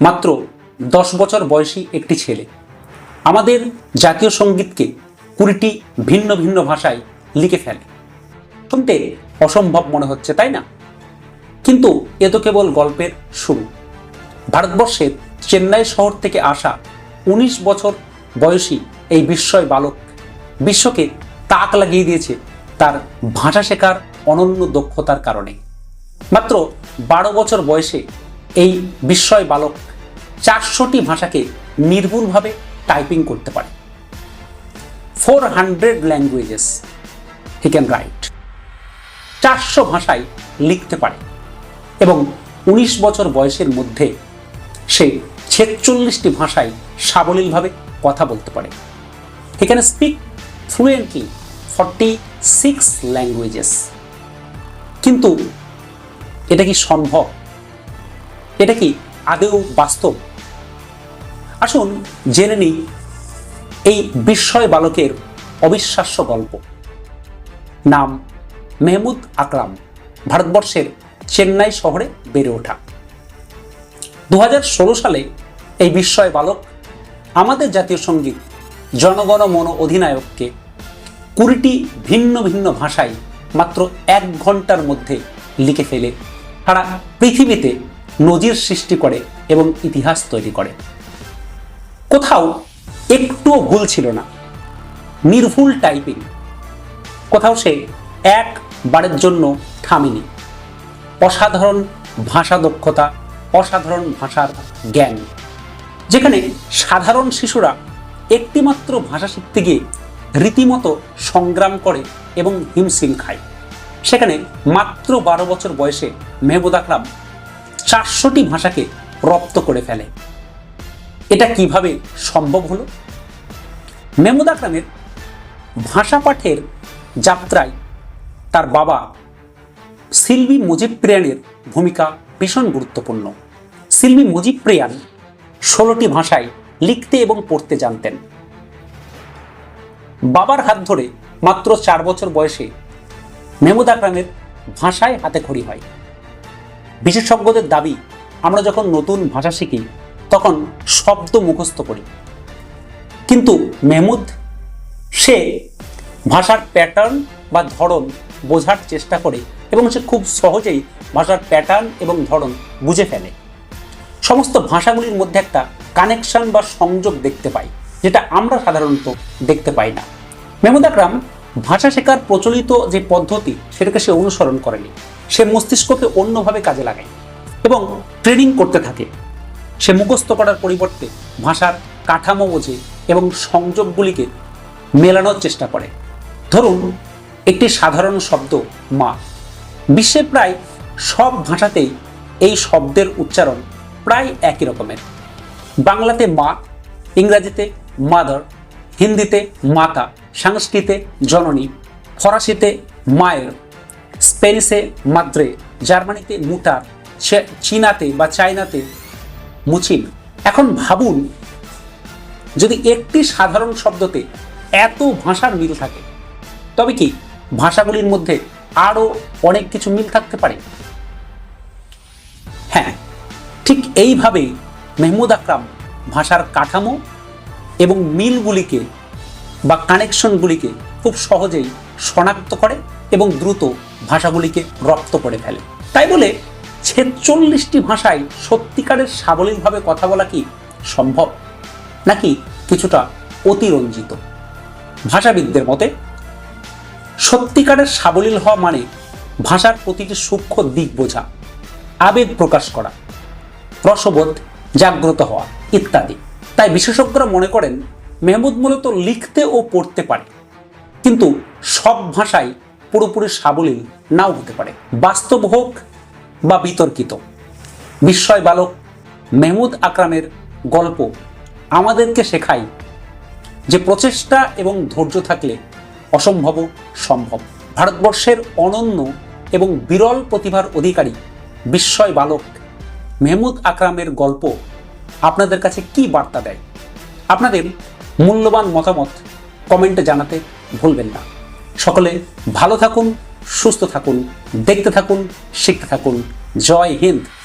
মাত্র 10 বছর বয়সী একটি ছেলে আমাদের জাতীয় সঙ্গীতকে 20টি ভিন্ন ভিন্ন ভাষায় লিখে ফেলে। শুনতে অসম্ভব মনে হচ্ছে, তাই না? কিন্তু এ তো কেবল গল্পের শুরু। ভারতবর্ষের চেন্নাই শহর থেকে আসা 19 বছর বয়সী এই বিস্ময় বালক বিশ্বকে তাক লাগিয়ে দিয়েছে তার ভাষা শেখার অনন্য দক্ষতার কারণে। মাত্র 12 বছর বয়সে এই বিস্ময় বালক 400টি ভাষাকে নির্ভুলভাবে টাইপিং করতে পারে। 400 ল্যাঙ্গুয়েজেস হি ক্যান রাইট। 400 ভাষায় লিখতে পারে এবং 19 বছর বয়সের মধ্যে সে 46টি ভাষায় সাবলীলভাবে কথা বলতে পারে। He can speak fluently 46 languages. কিন্তু এটা কি সম্ভব? এটা কি আদৌ বাস্তব? আসুন জেনে নিই এই বিস্ময় বালকের অবিশ্বাস্য গল্প। নাম মেহমুদ আকরাম, ভারতবর্ষের চেন্নাই শহরে বেড়ে ওঠা। 2016 সালে এই বিস্ময় বালক আমাদের জাতীয় সঙ্গীত জনগণ মন অধিনায়ককে 20টি ভিন্ন ভিন্ন ভাষায় মাত্র 1 ঘন্টার মধ্যে লিখে ফেলে সারা পৃথিবীতে নজির সৃষ্টি করে এবং ইতিহাস তৈরি করে। কোথাও একটুও ভুল ছিল না, নির্ভুল টাইপিং। কোথাও সে একবারের জন্য থামেনি। অসাধারণ ভাষা দক্ষতা, অসাধারণ ভাষার জ্ঞান। যেখানে সাধারণ শিশুরা একটিমাত্র ভাষা শিখতে গিয়ে রীতিমতো সংগ্রাম করে এবং হিমশিম খায়, সেখানে মাত্র 12 বছর বয়সে মেহমুদ আকরাম 400টি ভাষাকে রপ্ত করে ফেলে। এটা কিভাবে সম্ভব হলো? মেহমুদ আকরামের ভাষা পাঠের যাত্রায় তার বাবা সিলভি মুজিবপ্রিয়ানের ভূমিকা ভীষণ গুরুত্বপূর্ণ। সিলভি মুজিবপ্রিয়ান 16টি ভাষায় লিখতে এবং পড়তে জানতেন। বাবার হাত ধরে মাত্র 4 বছর বয়সে মেহমুদ আকরামের ভাষায় হাতেখড়ি হয়। বিশেষজ্ঞদের দাবি, আমরা যখন নতুন ভাষা শিখি তখন শব্দ মুখস্থ করি, কিন্তু মেহমুদ সে ভাষার প্যাটার্ন বা ধরন বোঝার চেষ্টা করে এবং সে খুব সহজেই ভাষার প্যাটার্ন এবং ধরন বুঝে ফেলে। সমস্ত ভাষাগুলির মধ্যে একটা কানেকশন বা সংযোগ দেখতে পাই, যেটা আমরা সাধারণত দেখতে পাই না। মেহমুদ আকরাম ভাষা শেখার প্রচলিত যে পদ্ধতি সেটাকে সে অনুসরণ করেনি। সে মস্তিষ্ককে অন্যভাবে কাজে লাগায় এবং ট্রেনিং করতে থাকে। সে মুখস্থ করার পরিবর্তে ভাষার কাঠামো বোঝে এবং সংযোগগুলিকে মেলানোর চেষ্টা করে। ধরুন একটি সাধারণ শব্দ মা। বিশ্বের প্রায় সব ভাষাতেই এই শব্দের উচ্চারণ প্রায় একই রকমের। বাংলাতে মা, ইংরাজিতে মাদার, হিন্দিতে মাতা, সংস্কৃতে জননী, ফরাসিতে মায়ের, স্পেনিশে মাদ্রে, জার্মানিতে মুটার, চীনাতে বা চায়নাতে মুচিন। এখন ভাবুন, যদি একটি সাধারণ শব্দতে এত ভাষার মিল থাকে, তবে কি ভাষাগুলির মধ্যে আরো অনেক কিছু মিল থাকতে পারে? হ্যাঁ, ঠিক এইভাবেই মেহমুদ আকরাম ভাষার কাঠামো এবং মিলগুলিকে বা কানেকশনগুলিকে খুব সহজেই শনাক্ত করে এবং দ্রুত ভাষাগুলিকে রপ্ত করে ফেলে। তাই বলে 46টি ভাষায় সত্যিকারের সাবলীলভাবে কথা বলা কি সম্ভব, নাকি কিছুটা অতিরঞ্জিত? ভাষাবিদদের মতে সত্যিকারের সাবলীল হওয়া মানে ভাষার প্রতিটি সূক্ষ্ম দিক বোঝা, আবেগ প্রকাশ করা, রসবোধ জাগ্রত হওয়া ইত্যাদি। তাই বিশেষজ্ঞরা মনে করেন মেহমুদ মূলত লিখতে ও পড়তে পারে, কিন্তু সব ভাষায় পুরোপুরি সাবলীল নাও হতে পারে। বাস্তব হোক বা বিতর্কিত, বিস্ময় বালক মেহমুদ আকরামের গল্প আমাদেরকে শেখায় যে প্রচেষ্টা এবং ধৈর্য থাকলে অসম্ভব সম্ভব। ভারতবর্ষের অনন্য এবং বিরল প্রতিভার অধিকারী বিস্ময় বালক মেহমুদ আকরামের গল্প আপনাদের কাছে কি বার্তা দেয়? আপনাদের মূল্যবান মতামত কমেন্টে জানাতে ভুলবেন না। সকলে ভালো থাকুন, সুস্থ থাকুন, দেখতে থাকুন, শিখতে থাকুন। জয় হিন্দ।